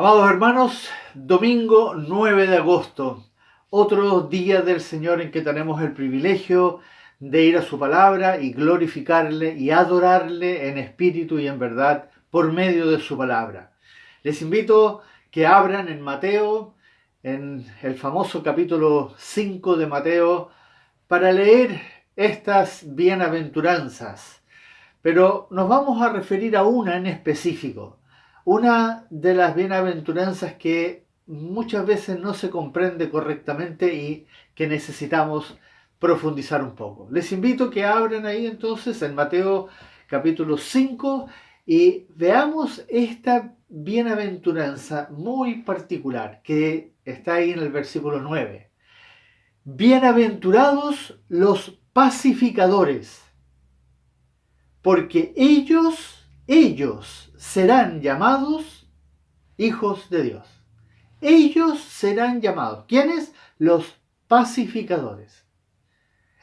Amados hermanos, domingo 9 de agosto, otro día del Señor en que tenemos el privilegio de ir a su palabra y glorificarle y adorarle en espíritu y en verdad por medio de su palabra. Les invito que abran en Mateo, en el famoso capítulo 5 de Mateo, para leer estas bienaventuranzas. Pero nos vamos a referir a una en específico, una de las bienaventuranzas que muchas veces no se comprende correctamente y que necesitamos profundizar un poco. Les invito a que abran ahí entonces en Mateo capítulo 5 y veamos esta bienaventuranza muy particular que está ahí en el versículo 9. Bienaventurados los pacificadores, porque ellos serán llamados hijos de Dios. Ellos serán llamados. ¿Quiénes? Los pacificadores.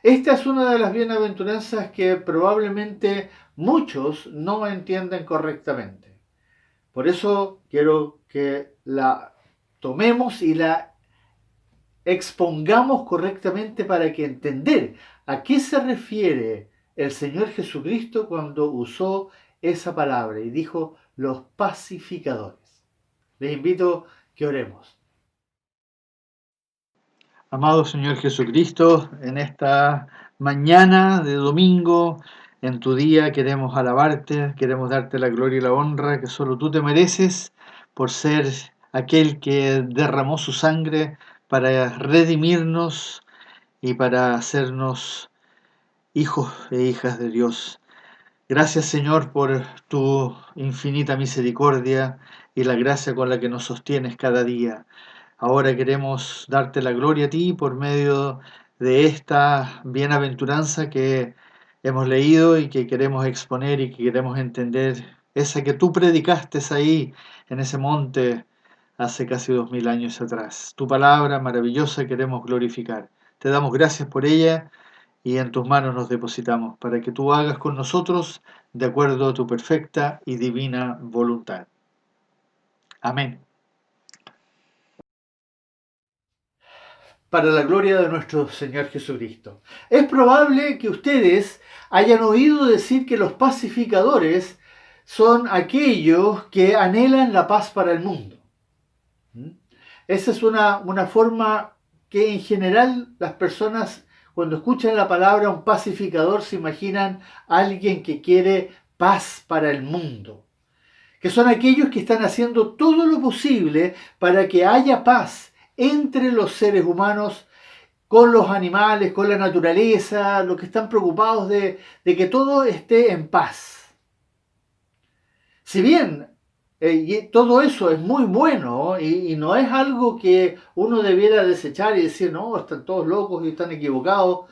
Esta es una de las bienaventuranzas que probablemente muchos no entienden correctamente. Por eso quiero que la tomemos y la expongamos correctamente para que entender a qué se refiere el Señor Jesucristo cuando usó esa palabra y dijo los pacificadores. Les invito a que oremos. Amado Señor Jesucristo, en esta mañana de domingo, en tu día queremos alabarte, queremos darte la gloria y la honra que solo tú te mereces por ser aquel que derramó su sangre para redimirnos y para hacernos hijos e hijas de Dios. Gracias, Señor, por tu infinita misericordia y la gracia con la que nos sostienes cada día. Ahora queremos darte la gloria a ti por medio de esta bienaventuranza que hemos leído y que queremos exponer y que queremos entender, esa que tú predicaste ahí en ese monte hace casi 2000 años atrás. Tu palabra maravillosa queremos glorificar. Te damos gracias por ella y en tus manos nos depositamos para que tú hagas con nosotros de acuerdo a tu perfecta y divina voluntad. Amén. Para la gloria de nuestro Señor Jesucristo. Es probable que ustedes hayan oído decir que los pacificadores son aquellos que anhelan la paz para el mundo. Esa es una forma que en general las personas cuando escuchan la palabra un pacificador se imaginan a alguien que quiere paz para el mundo, que son aquellos que están haciendo todo lo posible para que haya paz entre los seres humanos, con los animales, con la naturaleza, los que están preocupados de que todo esté en paz. Si bien todo eso es muy bueno y no es algo que uno debiera desechar y decir, no, están todos locos y están equivocados,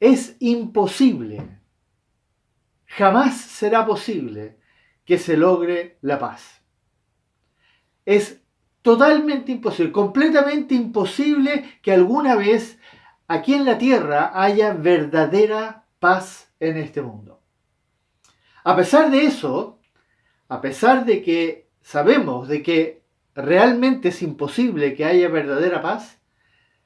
es imposible, jamás será posible que se logre la paz. Es totalmente imposible, completamente imposible que alguna vez aquí en la tierra haya verdadera paz en este mundo. A pesar de eso, a pesar de que sabemos de que realmente es imposible que haya verdadera paz,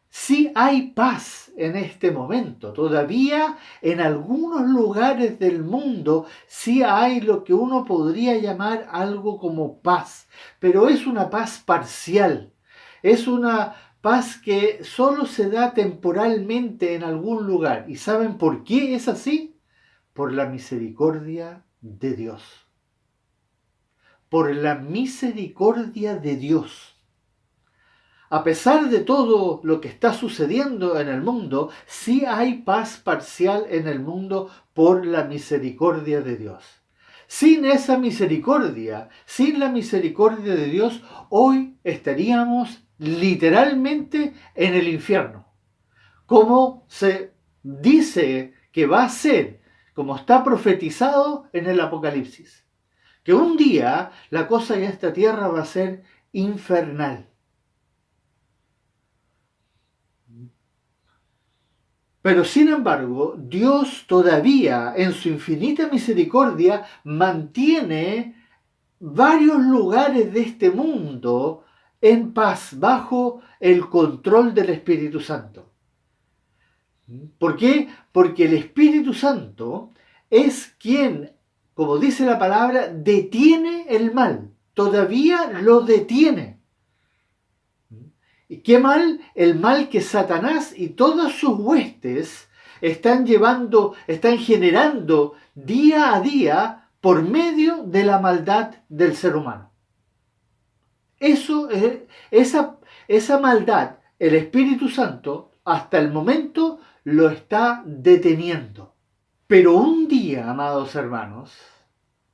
sí hay paz en este momento. Todavía en algunos lugares del mundo sí hay lo que uno podría llamar algo como paz, pero es una paz parcial. Es una paz que solo se da temporalmente en algún lugar. ¿Y saben por qué es así? Por la misericordia de Dios. Por la misericordia de Dios. A pesar de todo lo que está sucediendo en el mundo, sí hay paz parcial en el mundo por la misericordia de Dios. Sin esa misericordia, sin la misericordia de Dios, hoy estaríamos literalmente en el infierno. Como se dice que va a ser, como está profetizado en el Apocalipsis. Que un día la cosa en esta tierra va a ser infernal. Pero sin embargo, Dios todavía en su infinita misericordia mantiene varios lugares de este mundo en paz, bajo el control del Espíritu Santo. ¿Por qué? Porque el Espíritu Santo es quien, como dice la palabra, detiene el mal. Todavía lo detiene. ¿Y qué mal? El mal que Satanás y todas sus huestes están generando día a día por medio de la maldad del ser humano. Esa maldad, el Espíritu Santo, hasta el momento lo está deteniendo. Pero un día, amados hermanos,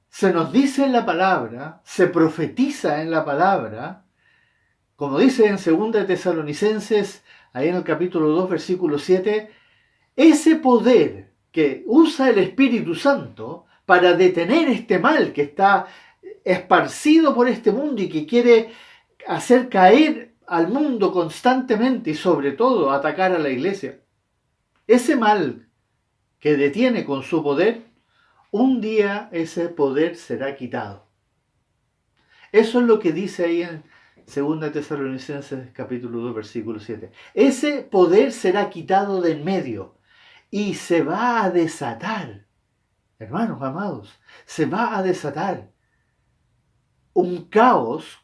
se nos dice en la palabra, se profetiza en la palabra, como dice en 2 Tesalonicenses, ahí en el capítulo 2, versículo 7, ese poder que usa el Espíritu Santo para detener este mal que está esparcido por este mundo y que quiere hacer caer al mundo constantemente y sobre todo atacar a la iglesia. Ese mal que detiene con su poder, un día ese poder será quitado. Eso es lo que dice ahí en 2 Tesalonicenses capítulo 2 versículo 7. Ese poder será quitado de en medio y se va a desatar, hermanos amados, se va a desatar un caos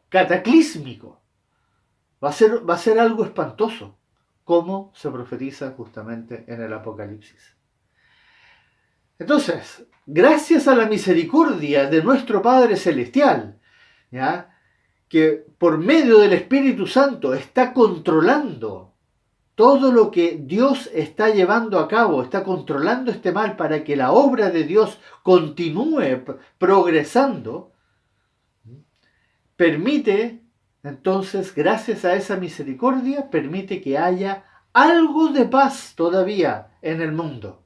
cataclísmico. Va a ser algo espantoso, como se profetiza justamente en el Apocalipsis. Entonces, gracias a la misericordia de nuestro Padre Celestial, ¿ya?, que por medio del Espíritu Santo está controlando todo lo que Dios está llevando a cabo, está controlando este mal para que la obra de Dios continúe progresando, permite, entonces, gracias a esa misericordia, permite que haya algo de paz todavía en el mundo.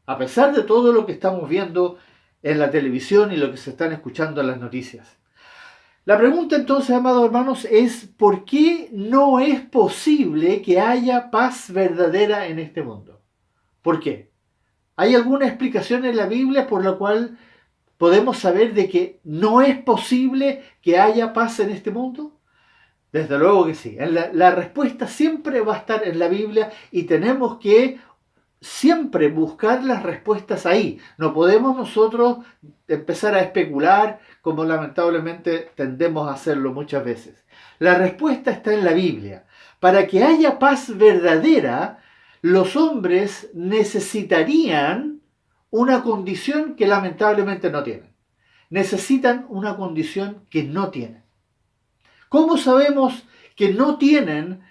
A pesar de todo lo que estamos viendo en la televisión y lo que se están escuchando en las noticias. La pregunta entonces, amados hermanos, es ¿por qué no es posible que haya paz verdadera en este mundo? ¿Por qué? ¿Hay alguna explicación en la Biblia por la cual podemos saber de que no es posible que haya paz en este mundo? Desde luego que sí. La respuesta siempre va a estar en la Biblia y tenemos que siempre buscar las respuestas ahí. No podemos nosotros empezar a especular como lamentablemente tendemos a hacerlo muchas veces. La respuesta está en la Biblia. Para que haya paz verdadera, los hombres necesitarían una condición que lamentablemente no tienen. Necesitan una condición que no tienen. ¿Cómo sabemos que no tienen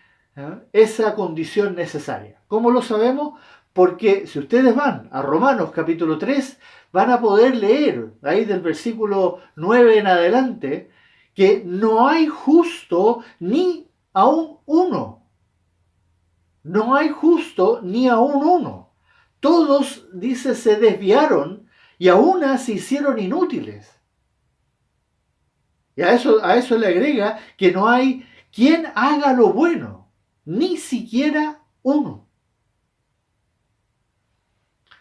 esa condición necesaria? ¿Cómo lo sabemos? Porque si ustedes van a Romanos capítulo 3, van a poder leer ahí del versículo 9 en adelante que no hay justo ni aun uno. No hay justo ni aun uno. Todos, dice, se desviaron y aún se hicieron inútiles. Y a eso le agrega que no hay quien haga lo bueno, ni siquiera uno.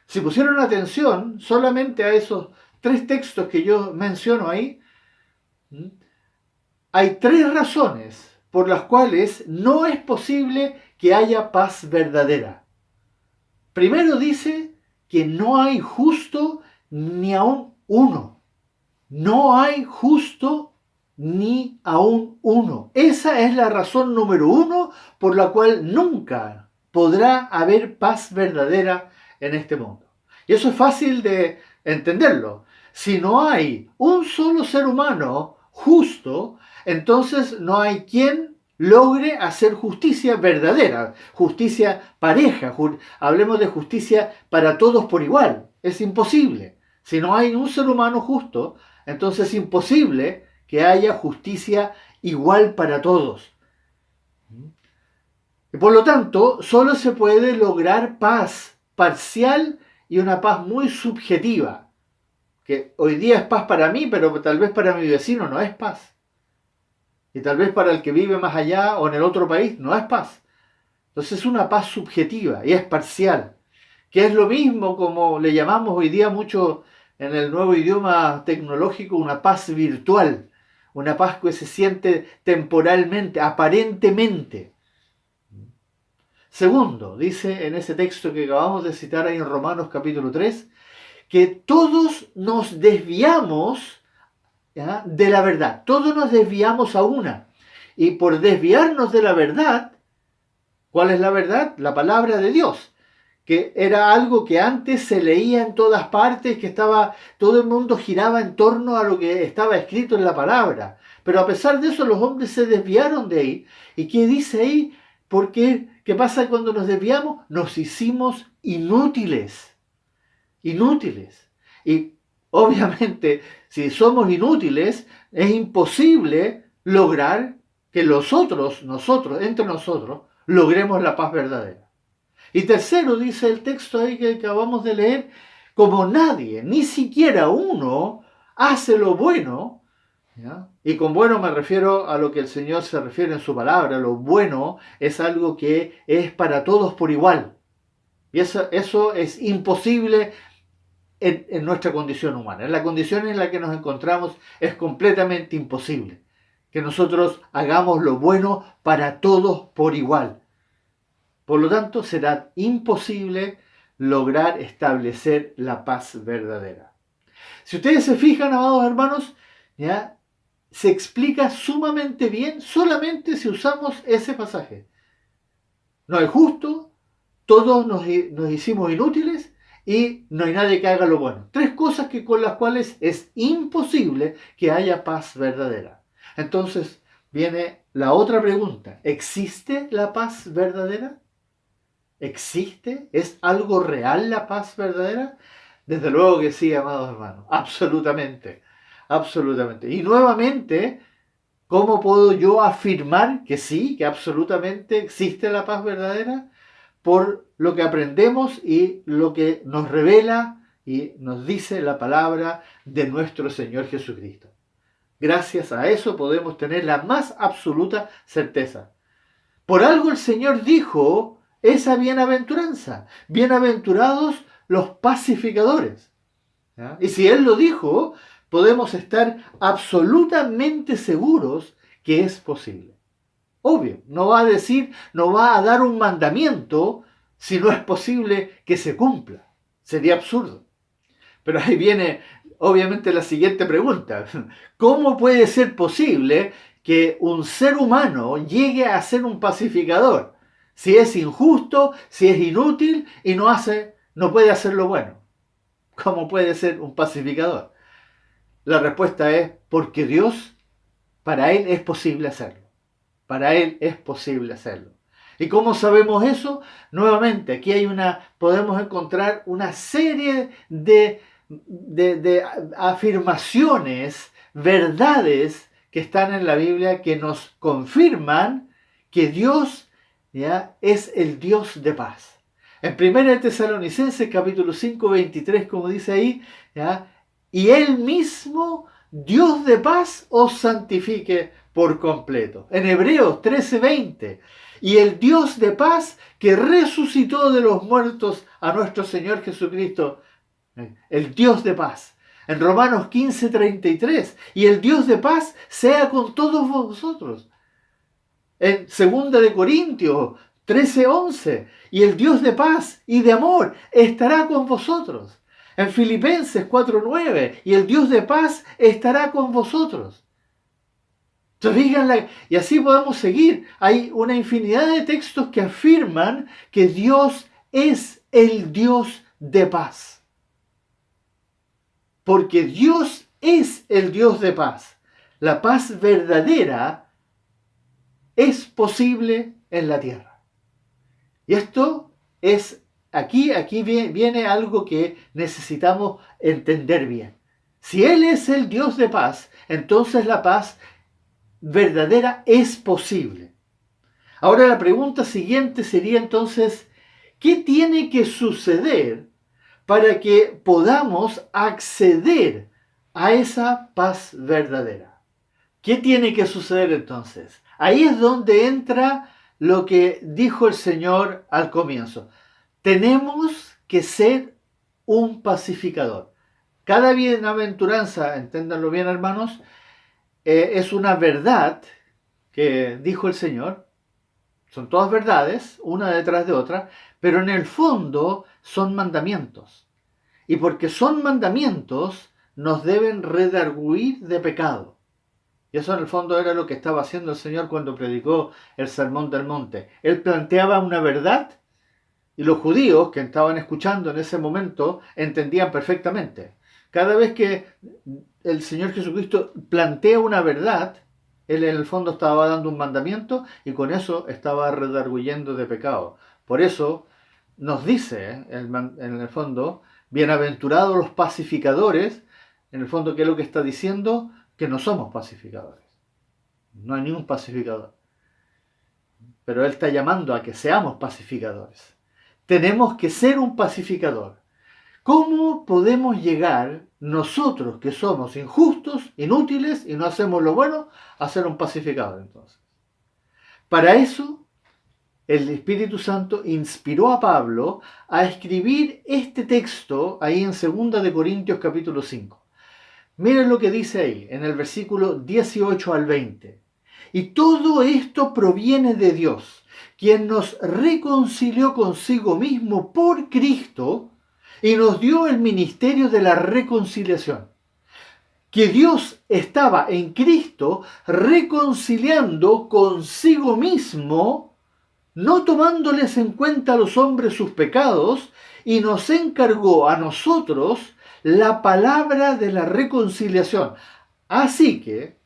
Si pusieron atención solamente a esos 3 textos que yo menciono ahí, hay 3 razones por las cuales no es posible que haya paz verdadera. Primero dice que no hay justo ni aun uno. No hay justo ni aun uno. Esa es la razón número 1 por la cual nunca podrá haber paz verdadera en este mundo. Y eso es fácil de entenderlo. Si no hay un solo ser humano justo, entonces no hay quien logre hacer justicia verdadera, justicia pareja, hablemos de justicia para todos por igual. Es imposible. Si no hay un ser humano justo, entonces es imposible que haya justicia igual para todos. Y por lo tanto, solo se puede lograr paz parcial y una paz muy subjetiva, que hoy día es paz para mí, pero tal vez para mi vecino no es paz. Y tal vez para el que vive más allá o en el otro país no es paz. Entonces es una paz subjetiva y es parcial, que es lo mismo como le llamamos hoy día mucho en el nuevo idioma tecnológico, una paz virtual, una paz que se siente temporalmente, aparentemente. Segundo, dice en ese texto que acabamos de citar ahí en Romanos capítulo 3, que todos nos desviamos, ¿ya?, de la verdad. Todos nos desviamos a una. Y por desviarnos de la verdad, ¿cuál es la verdad? La palabra de Dios, que era algo que antes se leía en todas partes, que todo el mundo giraba en torno a lo que estaba escrito en la palabra. Pero a pesar de eso, los hombres se desviaron de ahí. ¿Y qué dice ahí? Porque, ¿qué pasa cuando nos desviamos? Nos hicimos inútiles. Inútiles. Y obviamente, si somos inútiles, es imposible lograr que nosotros, entre nosotros, logremos la paz verdadera. Y tercero, dice el texto ahí que acabamos de leer, como nadie, ni siquiera uno, hace lo bueno, ¿ya? Y con bueno me refiero a lo que el Señor se refiere en su palabra. Lo bueno es algo que es para todos por igual. Y eso es imposible en nuestra condición humana. En la condición en la que nos encontramos es completamente imposible que nosotros hagamos lo bueno para todos por igual. Por lo tanto, será imposible lograr establecer la paz verdadera. Si ustedes se fijan, amados hermanos, ¿ya?, se explica sumamente bien solamente si usamos ese pasaje. No hay justo, todos nos hicimos inútiles y no hay nadie que haga lo bueno. Tres cosas con las cuales es imposible que haya paz verdadera. Entonces viene la otra pregunta. ¿Existe la paz verdadera? ¿Existe? ¿Es algo real la paz verdadera? Desde luego que sí, amados hermanos. Absolutamente. Absolutamente. Y nuevamente, ¿cómo puedo yo afirmar que sí, que absolutamente existe la paz verdadera? Por lo que aprendemos y lo que nos revela y nos dice la palabra de nuestro Señor Jesucristo. Gracias a eso podemos tener la más absoluta certeza. Por algo el Señor dijo esa bienaventuranza. Bienaventurados los pacificadores. ¿Ya? Y si Él lo dijo, podemos estar absolutamente seguros que es posible. Obvio, no va a dar un mandamiento si no es posible que se cumpla. Sería absurdo. Pero ahí viene, obviamente, la siguiente pregunta. ¿Cómo puede ser posible que un ser humano llegue a ser un pacificador si es injusto, si es inútil y no puede hacer lo bueno? ¿Cómo puede ser un pacificador? La respuesta es porque Dios, para Él es posible hacerlo. Para Él es posible hacerlo. ¿Y cómo sabemos eso? Nuevamente, aquí podemos encontrar una serie de afirmaciones, verdades que están en la Biblia que nos confirman que Dios, ¿ya?, es el Dios de paz. En 1 Tesalonicenses capítulo 5, 23, como dice ahí, ¿ya?, y Él mismo, Dios de paz, os santifique por completo. En Hebreos 13, 20, y el Dios de paz que resucitó de los muertos a nuestro Señor Jesucristo, el Dios de paz. En Romanos 15, 33, y el Dios de paz sea con todos vosotros. En 2 de Corintios 13, 11, y el Dios de paz y de amor estará con vosotros. En Filipenses 4, 9, y el Dios de paz estará con vosotros. Entonces, y así podemos seguir. Hay una infinidad de textos que afirman que Dios es el Dios de paz. Porque Dios es el Dios de paz. La paz verdadera es posible en la tierra. Y esto es, aquí viene algo que necesitamos entender bien. Si Él es el Dios de paz, entonces la paz verdadera es posible. Ahora la pregunta siguiente sería entonces, ¿qué tiene que suceder para que podamos acceder a esa paz verdadera? ¿Qué tiene que suceder entonces? Ahí es donde entra lo que dijo el Señor al comienzo. Tenemos que ser un pacificador. Cada bienaventuranza, enténdanlo bien hermanos, es una verdad que dijo el Señor. Son todas verdades, una detrás de otra, pero en el fondo son mandamientos. Y porque son mandamientos, nos deben redarguir de pecado. Y eso en el fondo era lo que estaba haciendo el Señor cuando predicó el Sermón del Monte. Él planteaba una verdad y los judíos que estaban escuchando en ese momento entendían perfectamente. Cada vez que el Señor Jesucristo plantea una verdad, Él en el fondo estaba dando un mandamiento y con eso estaba redarguyendo de pecado. Por eso nos dice, en el fondo, bienaventurados los pacificadores, en el fondo, ¿qué es lo que está diciendo? Que no somos pacificadores. No hay ningún pacificador. Pero Él está llamando a que seamos pacificadores. Tenemos que ser un pacificador. ¿Cómo podemos llegar nosotros, que somos injustos, inútiles y no hacemos lo bueno, a ser un pacificador entonces? Para eso, el Espíritu Santo inspiró a Pablo a escribir este texto ahí en 2 de Corintios capítulo 5. Miren lo que dice ahí, en el versículo 18 al 20. Y todo esto proviene de Dios, quien nos reconcilió consigo mismo por Cristo y nos dio el ministerio de la reconciliación. Que Dios estaba en Cristo reconciliando consigo mismo, no tomándoles en cuenta a los hombres sus pecados, y nos encargó a nosotros la palabra de la reconciliación. Así que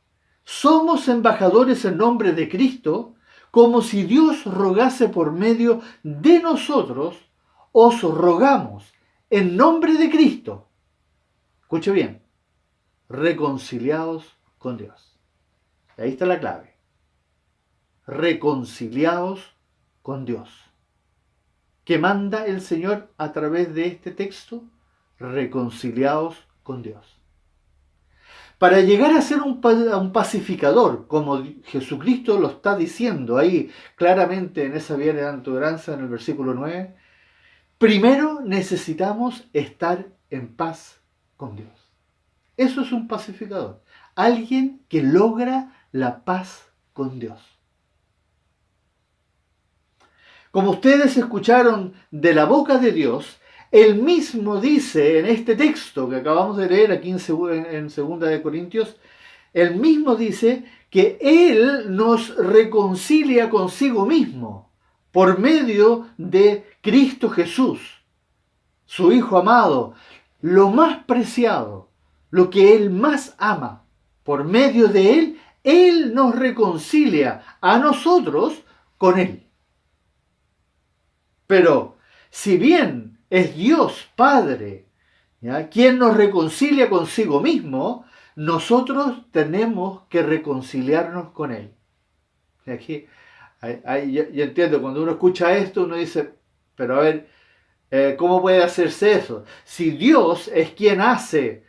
somos embajadores en nombre de Cristo, como si Dios rogase por medio de nosotros. Os rogamos en nombre de Cristo. Escuche bien, reconciliados con Dios. Ahí está la clave. Reconciliados con Dios. ¿Qué manda el Señor a través de este texto? Reconciliados con Dios. Para llegar a ser un pacificador, como Jesucristo lo está diciendo ahí claramente en esa bienaventuranza en el versículo 9, primero necesitamos estar en paz con Dios. Eso es un pacificador. Alguien que logra la paz con Dios. Como ustedes escucharon de la boca de Dios, Él mismo dice en este texto que acabamos de leer aquí en 2 de Corintios, Él mismo dice que Él nos reconcilia consigo mismo por medio de Cristo Jesús, su Hijo amado, lo más preciado, lo que Él más ama. Por medio de Él, Él nos reconcilia a nosotros con Él. Pero si bien es Dios Padre, ¿ya?, quien nos reconcilia consigo mismo, nosotros tenemos que reconciliarnos con Él. Y aquí, yo entiendo, cuando uno escucha esto, uno dice, pero a ver, ¿cómo puede hacerse eso? Si Dios es quien hace,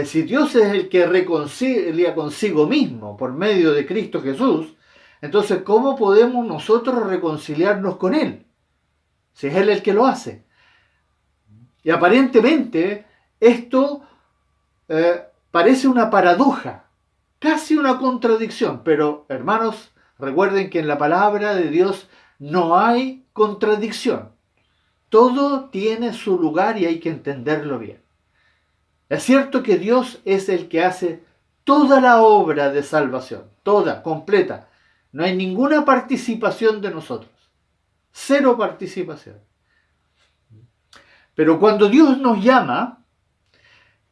si Dios es el que reconcilia consigo mismo por medio de Cristo Jesús, entonces ¿cómo podemos nosotros reconciliarnos con Él? Si es Él el que lo hace. Y aparentemente esto parece una paradoja, casi una contradicción, pero hermanos, recuerden que en la palabra de Dios no hay contradicción. Todo tiene su lugar y hay que entenderlo bien. Es cierto que Dios es el que hace toda la obra de salvación, toda, completa. No hay ninguna participación de nosotros. Cero participación. Pero cuando Dios nos llama,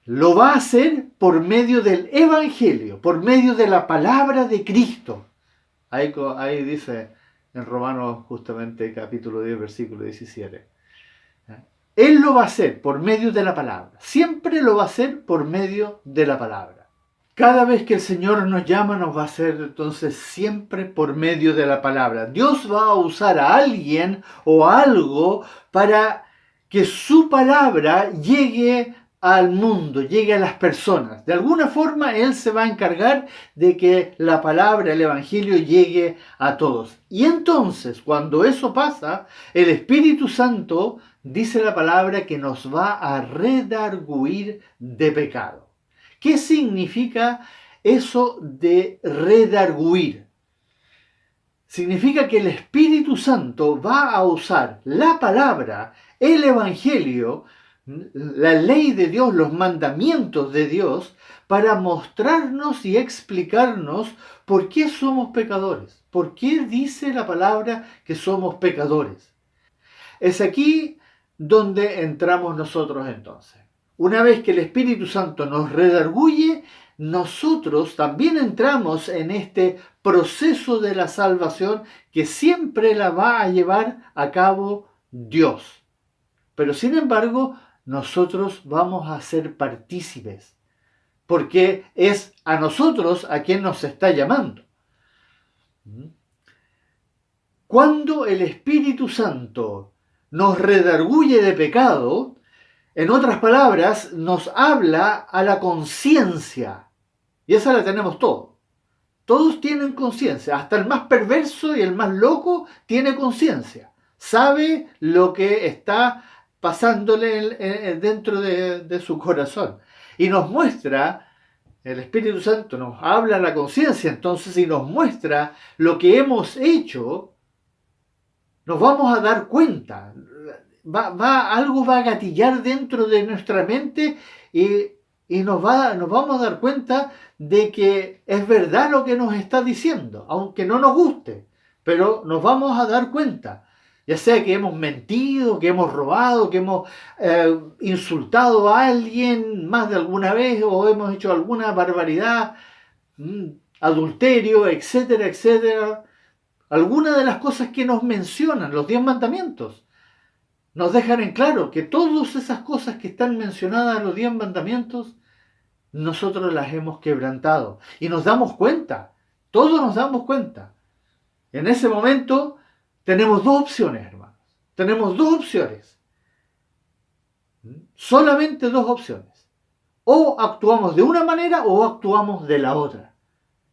lo va a hacer por medio del Evangelio, por medio de la palabra de Cristo. Ahí dice en Romanos justamente capítulo 10, versículo 17. Él lo va a hacer por medio de la palabra. Siempre lo va a hacer por medio de la palabra. Cada vez que el Señor nos llama, nos va a hacer entonces siempre por medio de la palabra. Dios va a usar a alguien o a algo para que su palabra llegue al mundo, llegue a las personas. De alguna forma Él se va a encargar de que la palabra, el Evangelio llegue a todos. Y entonces, cuando eso pasa, el Espíritu Santo dice la palabra que nos va a redarguir de pecado. ¿Qué significa eso de redarguir? Significa que el Espíritu Santo va a usar la palabra, el Evangelio, la ley de Dios, los mandamientos de Dios, para mostrarnos y explicarnos por qué somos pecadores. ¿Por qué dice la palabra que somos pecadores? Es aquí donde entramos nosotros entonces. Una vez que el Espíritu Santo nos redarguye, nosotros también entramos en este proceso de la salvación que siempre la va a llevar a cabo Dios. Pero sin embargo, nosotros vamos a ser partícipes, porque es a nosotros a quien nos está llamando. Cuando el Espíritu Santo nos redarguye de pecado, en otras palabras, nos habla a la conciencia. Y esa la tenemos todos. Todos tienen conciencia. Hasta el más perverso y el más loco tiene conciencia. Sabe lo que está pasándole dentro de su corazón. Y nos muestra, el Espíritu Santo nos habla a la conciencia entonces y nos muestra lo que hemos hecho. Nos vamos a dar cuenta. Algo va a gatillar dentro de nuestra mente y nos vamos a dar cuenta de que es verdad lo que nos está diciendo, aunque no nos guste, pero nos vamos a dar cuenta. Ya sea que hemos mentido, que hemos robado, que hemos insultado a alguien más de alguna vez o hemos hecho alguna barbaridad, adulterio, etcétera, etcétera. Algunas de las cosas que nos mencionan los 10 mandamientos nos dejan en claro que todas esas cosas que están mencionadas en los 10 mandamientos, nosotros las hemos quebrantado. Y nos damos cuenta, todos nos damos cuenta. En ese momento tenemos dos opciones, hermanos. Tenemos dos opciones. Solamente dos opciones. O actuamos de una manera o actuamos de la otra.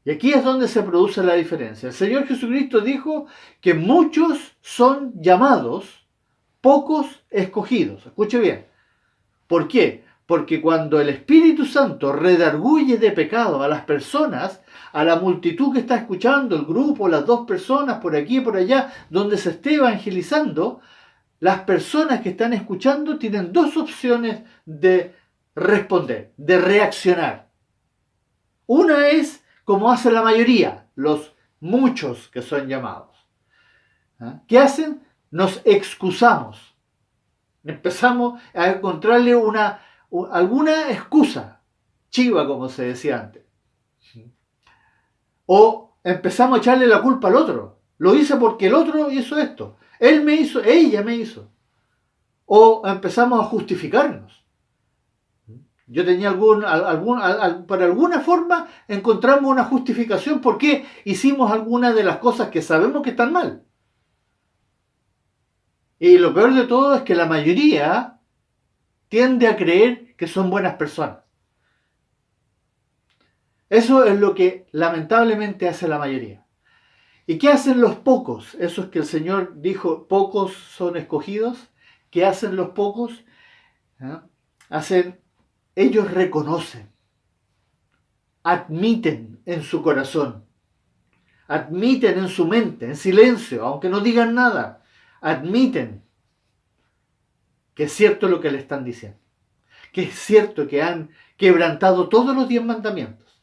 Y aquí es donde se produce la diferencia. El Señor Jesucristo dijo que muchos son llamados, pocos escogidos. Escuche bien. ¿Por qué? Porque cuando el Espíritu Santo redarguye de pecado a las personas, a la multitud que está escuchando, el grupo, las dos personas por aquí y por allá, donde se esté evangelizando, las personas que están escuchando tienen dos opciones de responder, de reaccionar. Una es como hace la mayoría, los muchos que son llamados. ¿Qué hacen? Nos excusamos. Empezamos a encontrarle alguna excusa, chiva como se decía antes. O empezamos a echarle la culpa al otro. Lo hice porque el otro hizo esto. Él me hizo, ella me hizo. O empezamos a justificarnos. Yo tenía por alguna forma encontramos una justificación por qué hicimos algunas de las cosas que sabemos que están mal. Y lo peor de todo es que la mayoría tiende a creer que son buenas personas. Eso es lo que lamentablemente hace la mayoría. ¿Y qué hacen los pocos? Esos que el Señor dijo, pocos son escogidos. ¿Qué hacen los pocos? Ellos reconocen, admiten en su corazón, admiten en su mente, en silencio, aunque no digan nada, admiten que es cierto lo que le están diciendo, que es cierto que han quebrantado todos los 10 mandamientos,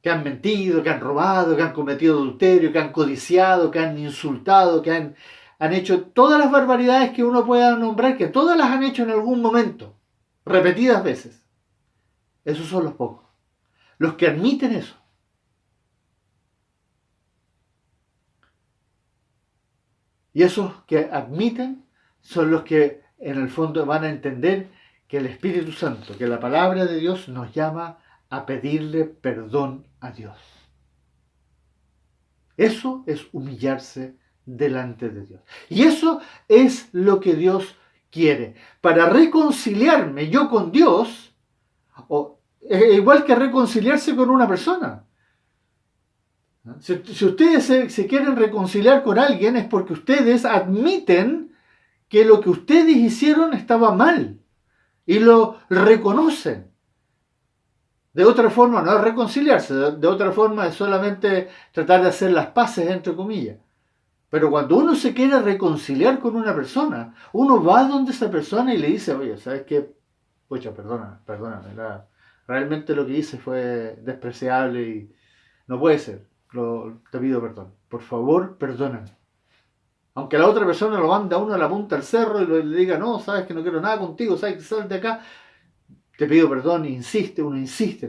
que han mentido, que han robado, que han cometido adulterio, que han codiciado, que han insultado, que han hecho todas las barbaridades que uno pueda nombrar, que todas las han hecho en algún momento, repetidas veces. Esos son los pocos, los que admiten eso. Y esos que admiten son los que en el fondo van a entender que el Espíritu Santo, que la palabra de Dios nos llama a pedirle perdón a Dios. Eso es humillarse delante de Dios. Y eso es lo que Dios quiere. Para reconciliarme yo con Dios, igual que reconciliarse con una persona. Si ustedes se quieren reconciliar con alguien es porque ustedes admiten que lo que ustedes hicieron estaba mal y lo reconocen. De otra forma no es reconciliarse, de otra forma es solamente tratar de hacer las paces, entre comillas. Pero cuando uno se quiere reconciliar con una persona, uno va donde esa persona y le dice, oye, ¿sabes qué? Pucha, perdóname, realmente lo que hice fue despreciable y no puede ser. Te pido perdón. Por favor, perdóname. Aunque la otra persona lo mande a uno a la punta del cerro y le diga, no, sabes que no quiero nada contigo, sabes que sal de acá, te pido perdón, uno insiste, ¿no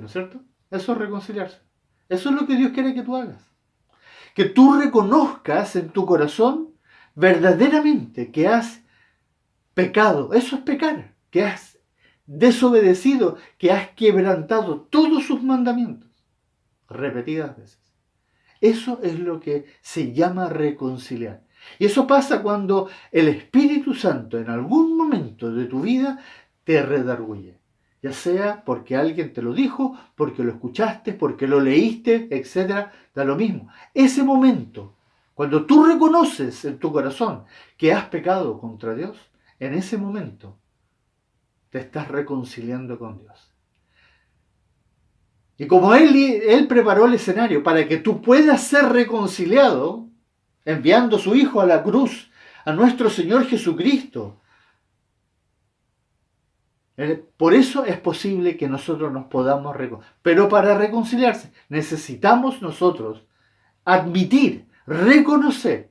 es cierto? Eso es reconciliarse. Eso es lo que Dios quiere que tú hagas. Que tú reconozcas en tu corazón verdaderamente que has pecado. Eso es pecar. Que has desobedecido, que has quebrantado todos sus mandamientos. Repetidas veces. Eso es lo que se llama reconciliar. Y eso pasa cuando el Espíritu Santo en algún momento de tu vida te redarguye. Ya sea porque alguien te lo dijo, porque lo escuchaste, porque lo leíste, etc. Da lo mismo. Ese momento, cuando tú reconoces en tu corazón que has pecado contra Dios, en ese momento te estás reconciliando con Dios. Y como Él preparó el escenario para que tú puedas ser reconciliado, enviando a su Hijo a la cruz, a nuestro Señor Jesucristo, por eso es posible que nosotros nos podamos reconciliar. Pero para reconciliarse necesitamos nosotros admitir, reconocer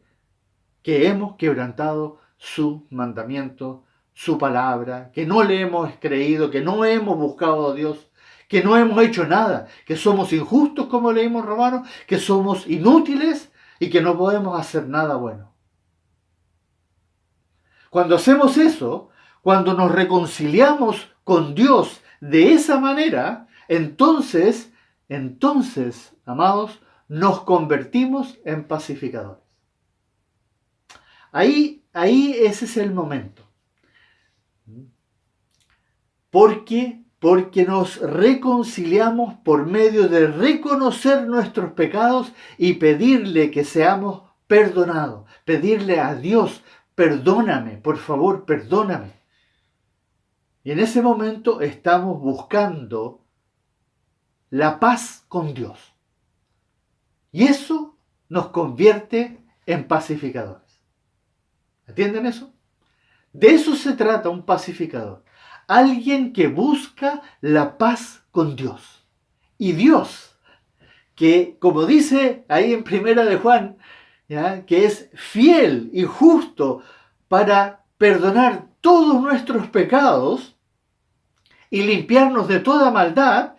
que hemos quebrantado su mandamiento, su palabra, que no le hemos creído, que no hemos buscado a Dios, que no hemos hecho nada, que somos injustos como leímos Romanos, que somos inútiles y que no podemos hacer nada bueno. Cuando hacemos eso, cuando nos reconciliamos con Dios de esa manera, entonces, amados, nos convertimos en pacificadores. Ahí ese es el momento. Porque nos reconciliamos por medio de reconocer nuestros pecados y pedirle que seamos perdonados. Pedirle a Dios, perdóname, por favor, perdóname. Y en ese momento estamos buscando la paz con Dios. Y eso nos convierte en pacificadores. ¿Entienden eso? De eso se trata un pacificador. Alguien que busca la paz con Dios. Y Dios, que como dice ahí en Primera de Juan, ¿ya?, que es fiel y justo para perdonar todos nuestros pecados y limpiarnos de toda maldad,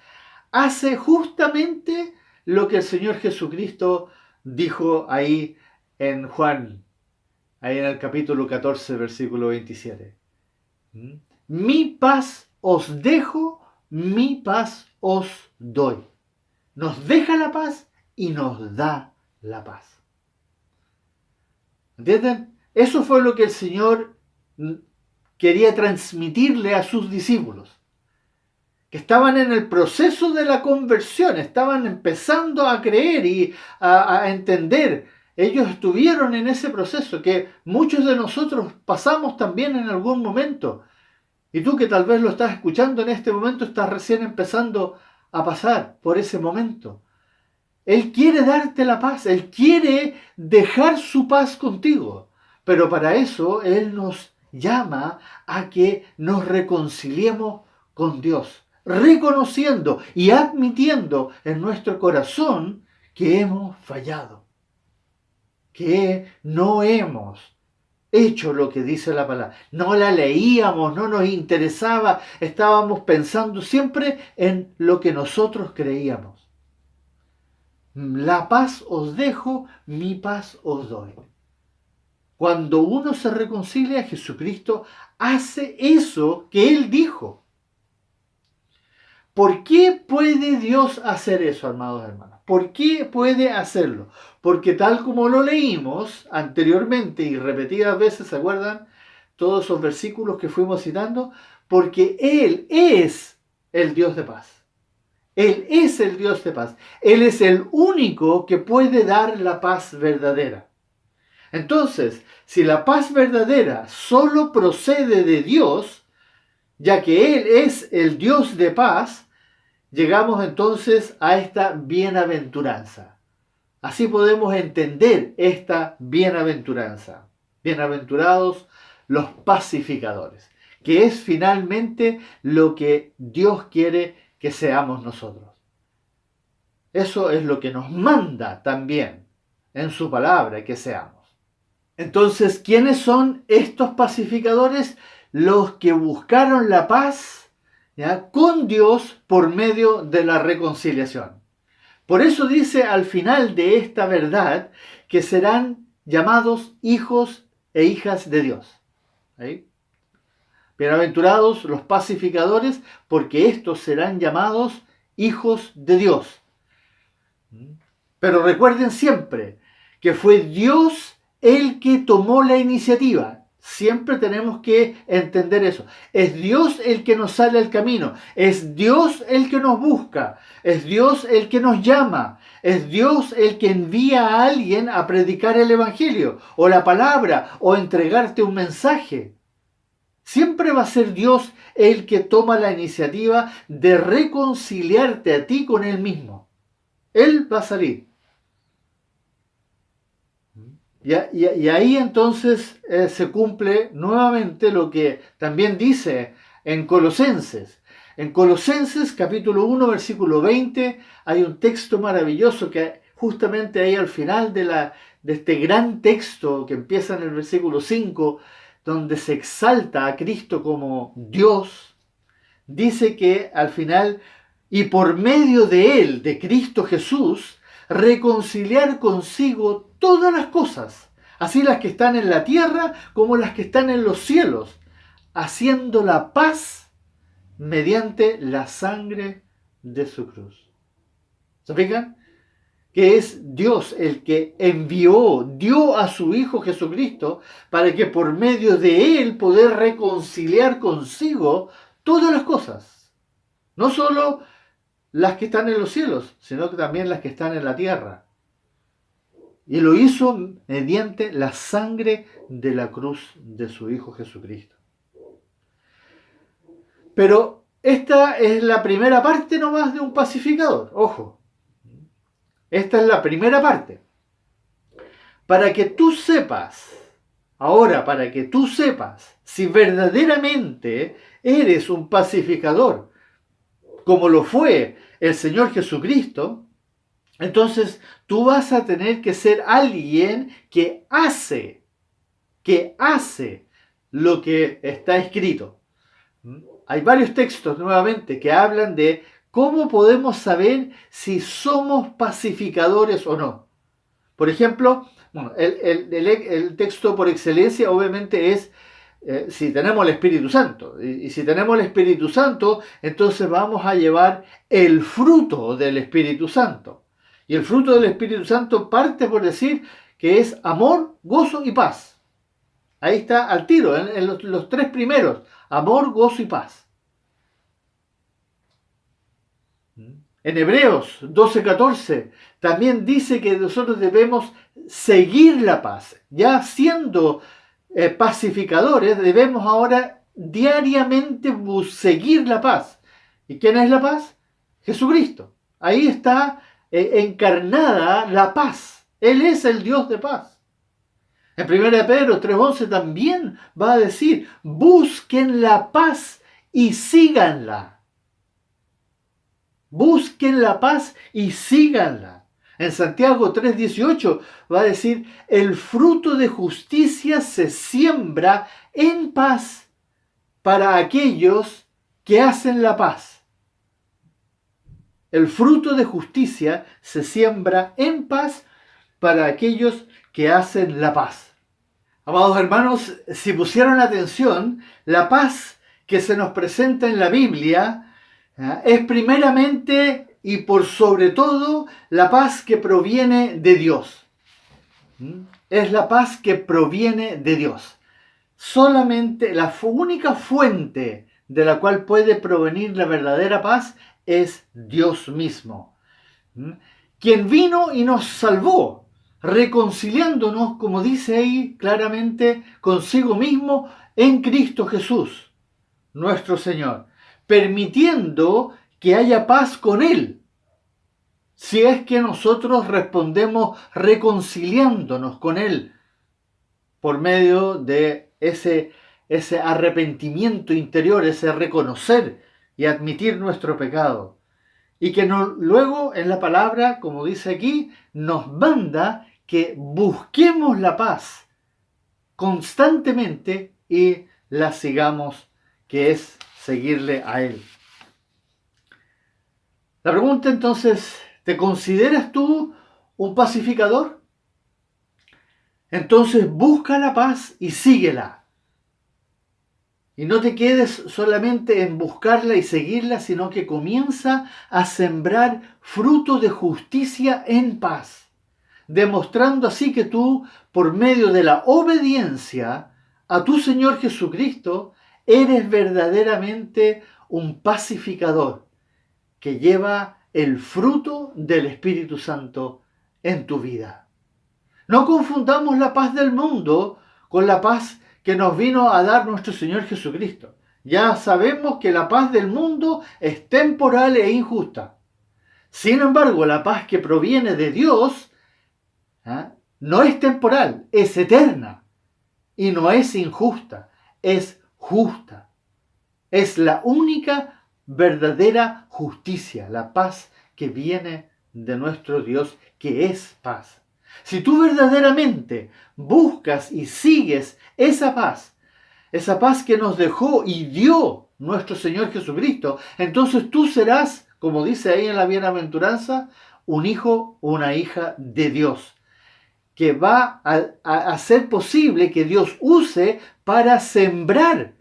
hace justamente lo que el Señor Jesucristo dijo ahí en Juan, ahí en el capítulo 14, versículo 27. Mi paz os dejo, mi paz os doy. Nos deja la paz y nos da la paz. ¿Entienden? Eso fue lo que el Señor quería transmitirle a sus discípulos, que estaban en el proceso de la conversión, estaban empezando a creer y a entender. Ellos estuvieron en ese proceso que muchos de nosotros pasamos también en algún momento. Y tú que tal vez lo estás escuchando en este momento, estás recién empezando a pasar por ese momento. Él quiere darte la paz, Él quiere dejar su paz contigo. Pero para eso Él nos llama a que nos reconciliemos con Dios, reconociendo y admitiendo en nuestro corazón que hemos fallado, que no hemos hecho lo que dice la palabra. No la leíamos, no nos interesaba, estábamos pensando siempre en lo que nosotros creíamos. La paz os dejo, mi paz os doy. Cuando uno se reconcilia, Jesucristo hace eso que Él dijo. ¿Por qué puede Dios hacer eso, amados hermanos? ¿Por qué puede hacerlo? Porque tal como lo leímos anteriormente y repetidas veces, ¿se acuerdan? Todos esos versículos que fuimos citando, porque Él es el Dios de paz. Él es el Dios de paz. Él es el único que puede dar la paz verdadera. Entonces, si la paz verdadera solo procede de Dios, ya que Él es el Dios de paz, llegamos entonces a esta bienaventuranza. Así podemos entender esta bienaventuranza. Bienaventurados los pacificadores, que es finalmente lo que Dios quiere que seamos nosotros. Eso es lo que nos manda también en su palabra que seamos. Entonces, ¿quiénes son estos pacificadores? Los que buscaron la paz, ¿ya?, con Dios por medio de la reconciliación. Por eso dice al final de esta verdad que serán llamados hijos e hijas de Dios. ¿Ahí? Bienaventurados los pacificadores, porque estos serán llamados hijos de Dios. Pero recuerden siempre que fue Dios el que tomó la iniciativa. Siempre tenemos que entender eso. Es Dios el que nos sale al camino. Es Dios el que nos busca. Es Dios el que nos llama. Es Dios el que envía a alguien a predicar el Evangelio o la palabra o entregarte un mensaje. Siempre va a ser Dios el que toma la iniciativa de reconciliarte a ti con Él mismo. Él va a salir. Y ahí entonces se cumple nuevamente lo que también dice en Colosenses. En Colosenses capítulo 1 versículo 20 hay un texto maravilloso que justamente ahí al final de este gran texto que empieza en el versículo 5, donde se exalta a Cristo como Dios, dice que al final, y por medio de Él, de Cristo Jesús, reconciliar consigo todas las cosas, así las que están en la tierra como las que están en los cielos, haciendo la paz mediante la sangre de su cruz. ¿Se fijan? Que es Dios el que dio a su Hijo Jesucristo para que por medio de Él poder reconciliar consigo todas las cosas. No solo las que están en los cielos, sino que también las que están en la tierra. Y lo hizo mediante la sangre de la cruz de su Hijo Jesucristo. Pero esta es la primera parte nomás de un pacificador. Ojo. Esta es la primera parte. Para que tú sepas si verdaderamente eres un pacificador, como lo fue el Señor Jesucristo, entonces tú vas a tener que ser alguien que hace lo que está escrito. Hay varios textos nuevamente que hablan de cómo podemos saber si somos pacificadores o no. Por ejemplo, el texto por excelencia obviamente es si tenemos el Espíritu Santo. Y si tenemos el Espíritu Santo, entonces vamos a llevar el fruto del Espíritu Santo. Y el fruto del Espíritu Santo parte por decir que es amor, gozo y paz. Ahí está al tiro, en los tres primeros. Amor, gozo y paz. En Hebreos 12:14 también dice que nosotros debemos seguir la paz. Ya siendo pacificadores, debemos ahora diariamente seguir la paz. ¿Y quién es la paz? Jesucristo. Ahí está encarnada la paz. Él es el Dios de paz. En 1 Pedro 3:11 también va a decir, busquen la paz y síganla. Busquen la paz y síganla. En Santiago 3:18 va a decir, el fruto de justicia se siembra en paz para aquellos que hacen la paz. El fruto de justicia se siembra en paz para aquellos que hacen la paz. Amados hermanos, si pusieron atención, la paz que se nos presenta en la Biblia es primeramente y por sobre todo la paz que proviene de Dios. Es la paz que proviene de Dios. Solamente la única fuente de la cual puede provenir la verdadera paz es Dios mismo. Quien vino y nos salvó. reconciliándonos, como dice ahí claramente, consigo mismo en Cristo Jesús, nuestro Señor, permitiendo que haya paz con Él, si es que nosotros respondemos reconciliándonos con Él por medio de ese arrepentimiento interior, ese reconocer y admitir nuestro pecado. Y que luego en la palabra, como dice aquí, nos manda que busquemos la paz constantemente y la sigamos, que es seguirle a Él. La pregunta entonces, ¿te consideras tú un pacificador? Entonces busca la paz y síguela. Y no te quedes solamente en buscarla y seguirla, sino que comienza a sembrar fruto de justicia en paz, demostrando así que tú, por medio de la obediencia a tu Señor Jesucristo, eres verdaderamente un pacificador que lleva el fruto del Espíritu Santo en tu vida. No confundamos la paz del mundo con la paz que nos vino a dar nuestro Señor Jesucristo. Ya sabemos que la paz del mundo es temporal e injusta. Sin embargo, la paz que proviene de Dios no es temporal, es eterna. Y no es injusta, es justa. Es la única verdadera justicia, la paz que viene de nuestro Dios, que es paz. Si tú verdaderamente buscas y sigues esa paz que nos dejó y dio nuestro Señor Jesucristo, entonces tú serás, como dice ahí en la bienaventuranza, un hijo o una hija de Dios, que va a hacer posible que Dios use para sembrar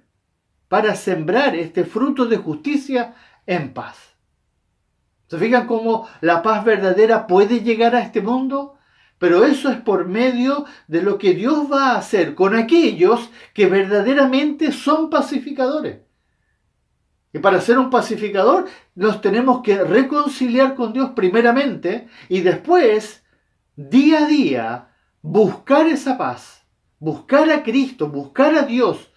este fruto de justicia en paz. ¿Se fijan cómo la paz verdadera puede llegar a este mundo? Pero eso es por medio de lo que Dios va a hacer con aquellos que verdaderamente son pacificadores. Y para ser un pacificador nos tenemos que reconciliar con Dios primeramente y después, día a día, buscar esa paz, buscar a Cristo, buscar a Dios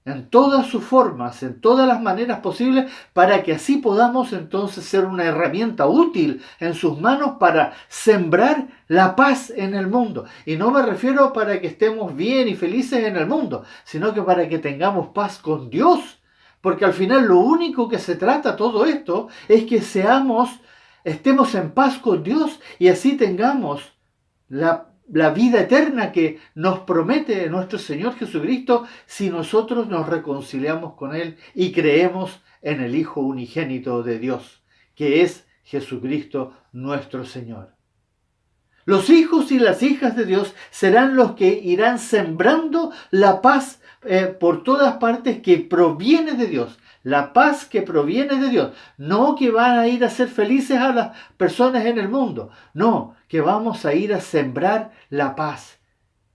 en todas sus formas, en todas las maneras posibles, para que así podamos entonces ser una herramienta útil en sus manos para sembrar la paz en el mundo. Y no me refiero para que estemos bien y felices en el mundo, sino que para que tengamos paz con Dios. Porque al final lo único que se trata todo esto es que estemos en paz con Dios y así tengamos la vida eterna que nos promete nuestro Señor Jesucristo si nosotros nos reconciliamos con Él y creemos en el Hijo unigénito de Dios, que es Jesucristo nuestro Señor. Los hijos y las hijas de Dios serán los que irán sembrando la paz por todas partes que proviene de Dios. La paz que proviene de Dios. No que van a ir a ser felices a las personas en el mundo. No, que vamos a ir a sembrar la paz.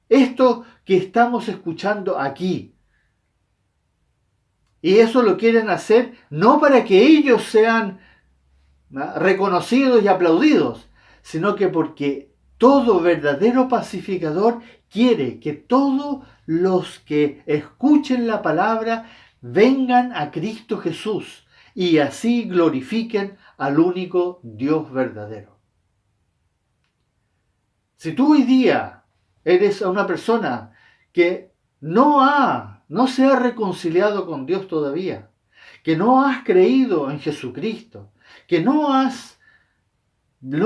Esto que estamos escuchando aquí. Y eso lo quieren hacer no para que ellos sean reconocidos y aplaudidos, sino que porque todo verdadero pacificador quiere que todos los que escuchen la palabra vengan a Cristo Jesús y así glorifiquen al único Dios verdadero. Si tú hoy día eres una persona que no se ha reconciliado con Dios todavía, que no has creído en Jesucristo, que no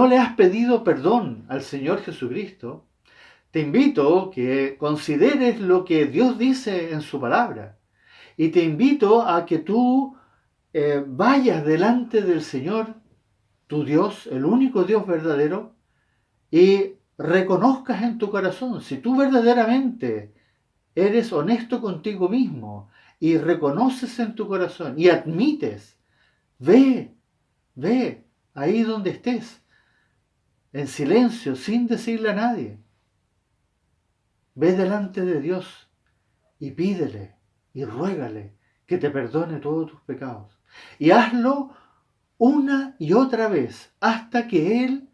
le has pedido perdón al Señor Jesucristo, te invito a que consideres lo que Dios dice en su palabra. Y te invito a que tú vayas delante del Señor, tu Dios, el único Dios verdadero, y reconozcas en tu corazón, si tú verdaderamente eres honesto contigo mismo y reconoces en tu corazón y admites, ve ahí donde estés, en silencio, sin decirle a nadie. Ve delante de Dios y pídele y ruégale que te perdone todos tus pecados. Y hazlo una y otra vez hasta que Él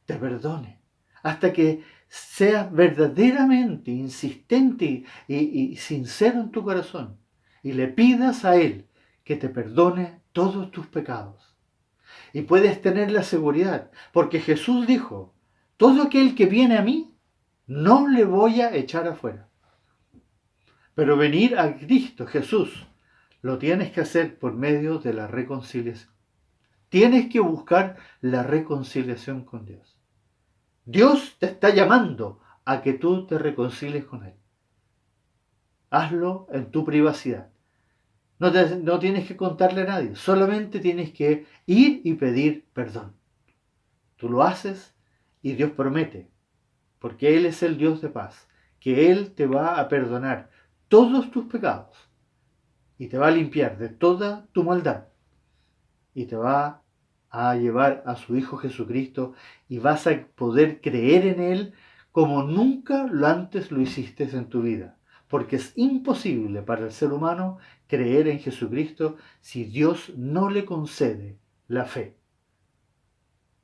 te perdone, hasta que seas verdaderamente insistente y sincero en tu corazón y le pidas a Él que te perdone todos tus pecados. Y puedes tener la seguridad, porque Jesús dijo, todo aquel que viene a mí, no le voy a echar afuera. Pero venir a Cristo Jesús lo tienes que hacer por medio de la reconciliación. Tienes que buscar la reconciliación con Dios. Dios te está llamando a que tú te reconcilies con Él. Hazlo en tu privacidad. No tienes que contarle a nadie, solamente tienes que ir y pedir perdón. Tú lo haces y Dios promete, porque Él es el Dios de paz, que Él te va a perdonar todos tus pecados y te va a limpiar de toda tu maldad y te va a llevar a su Hijo Jesucristo y vas a poder creer en Él como nunca antes lo hiciste en tu vida. Porque es imposible para el ser humano creer en Jesucristo si Dios no le concede la fe.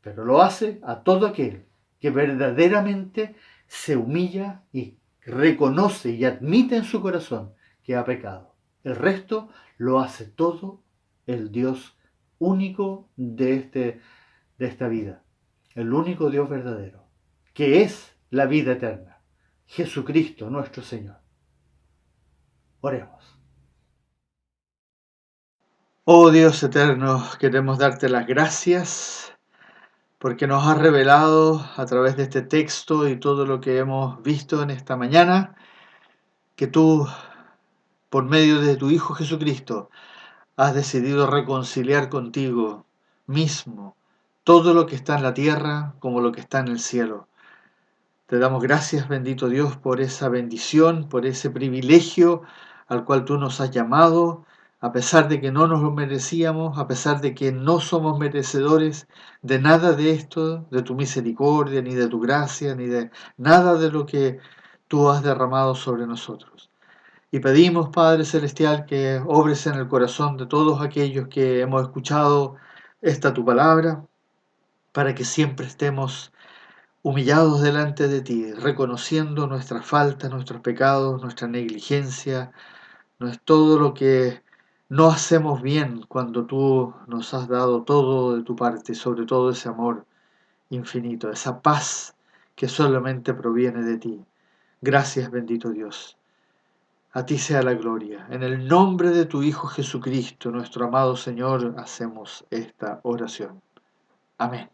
Pero lo hace a todo aquel que verdaderamente se humilla y reconoce y admite en su corazón que ha pecado. El resto lo hace todo el Dios único de esta vida. El único Dios verdadero, que es la vida eterna. Jesucristo nuestro Señor. Oremos. Oh Dios eterno, queremos darte las gracias porque nos has revelado a través de este texto y todo lo que hemos visto en esta mañana, que tú, por medio de tu Hijo Jesucristo, has decidido reconciliar contigo mismo todo lo que está en la tierra como lo que está en el cielo. Te damos gracias, bendito Dios, por esa bendición, por ese privilegio al cual tú nos has llamado, a pesar de que no nos lo merecíamos, a pesar de que no somos merecedores de nada de esto, de tu misericordia, ni de tu gracia, ni de nada de lo que tú has derramado sobre nosotros. Y pedimos, Padre Celestial, que obres en el corazón de todos aquellos que hemos escuchado esta tu palabra, para que siempre estemos humillados delante de ti, reconociendo nuestras faltas, nuestros pecados, nuestra negligencia, no es todo lo que no hacemos bien cuando tú nos has dado todo de tu parte, sobre todo ese amor infinito, esa paz que solamente proviene de ti. Gracias, bendito Dios. A ti sea la gloria. En el nombre de tu Hijo Jesucristo, nuestro amado Señor, hacemos esta oración. Amén.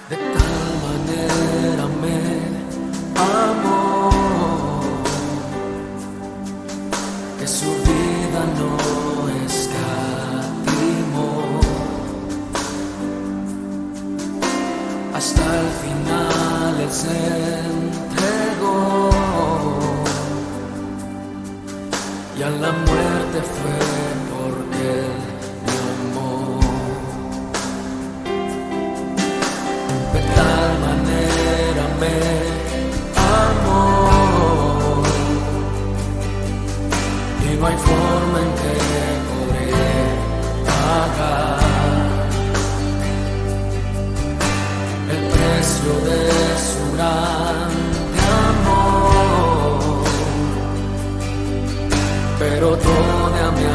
De tal manera me amó que su vida no escatimó, hasta el final Él se entregó y a la muerte fue porque Él me amó. De tal manera me amó y no hay forma en que podré pagar el precio de su grande amor, pero todo a mi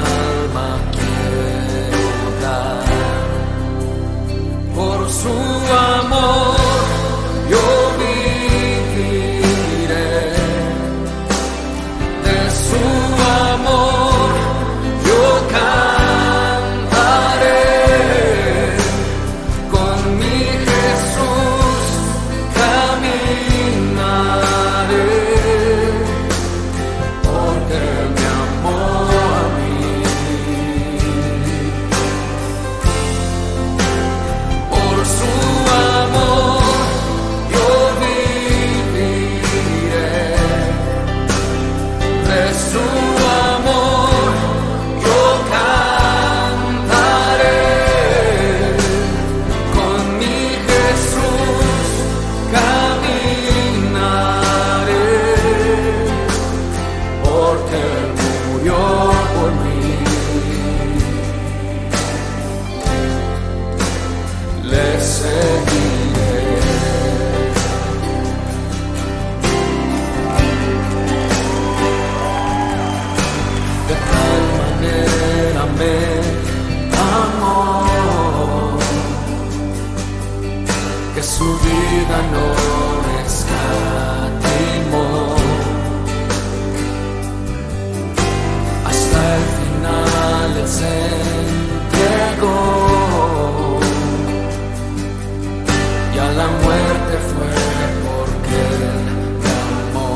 seguiré. De tal manera me amó que su vida no escatimó. Hasta el final Él se entregó y a la muerte fue porque Él me amó.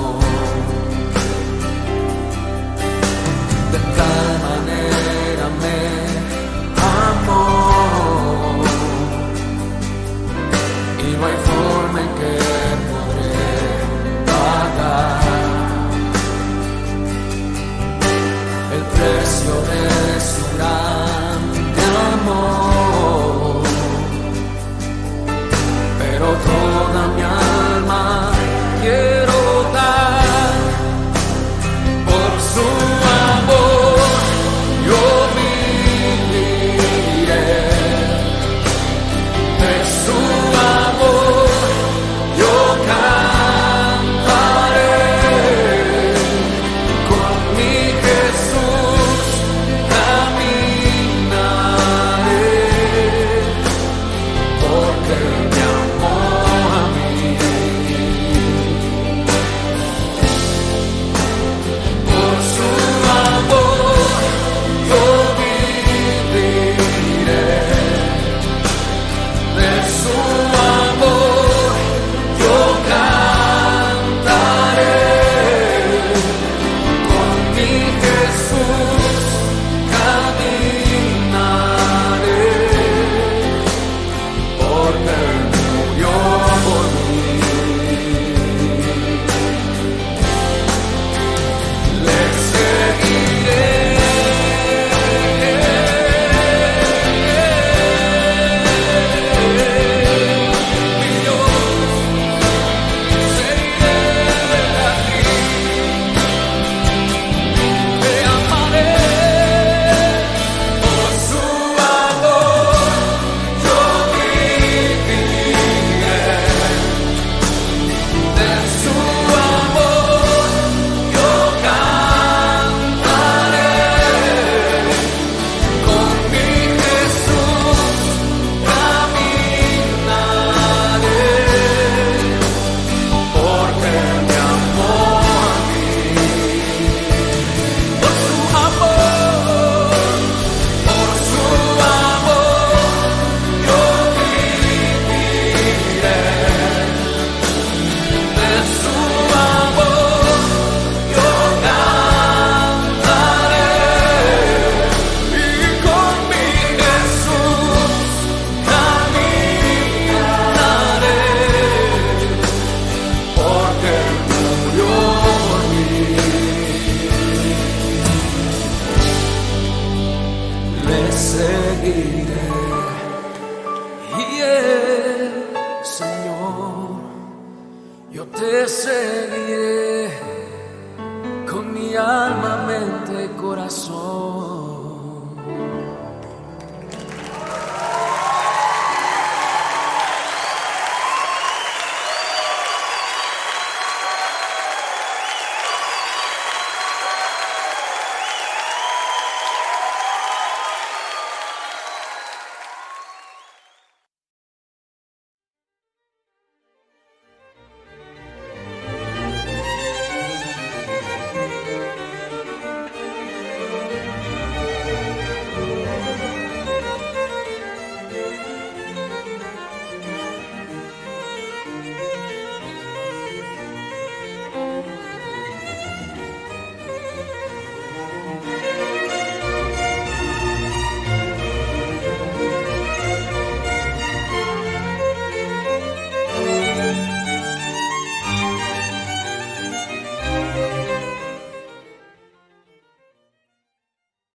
De tal manera me amó y no hay forma en que podré pagar el precio de su grande amor, pero toda mi alma quiero dar por su amor. Yo viviré de su amor, yo cantaré con mi Jesús, caminaré, porque me amó a mí. Por su amor yo viviré, de su amor yo cantaré, con mi Jesús caminaré, porque Él murió por mí. Le seguiré. Mi Dios, seguiré a ti. Te amaré por su amor, yo viviré. De su amor yo cantaré, con mi Jesús caminaré, porque me amó a mí. Por su amor yo viviré. De su amor yo cantaré, y con mi Jesús caminaré, porque Él murió por mí. Le seguiré. Y Señor, yo te seguiré con mi alma, mente y corazón.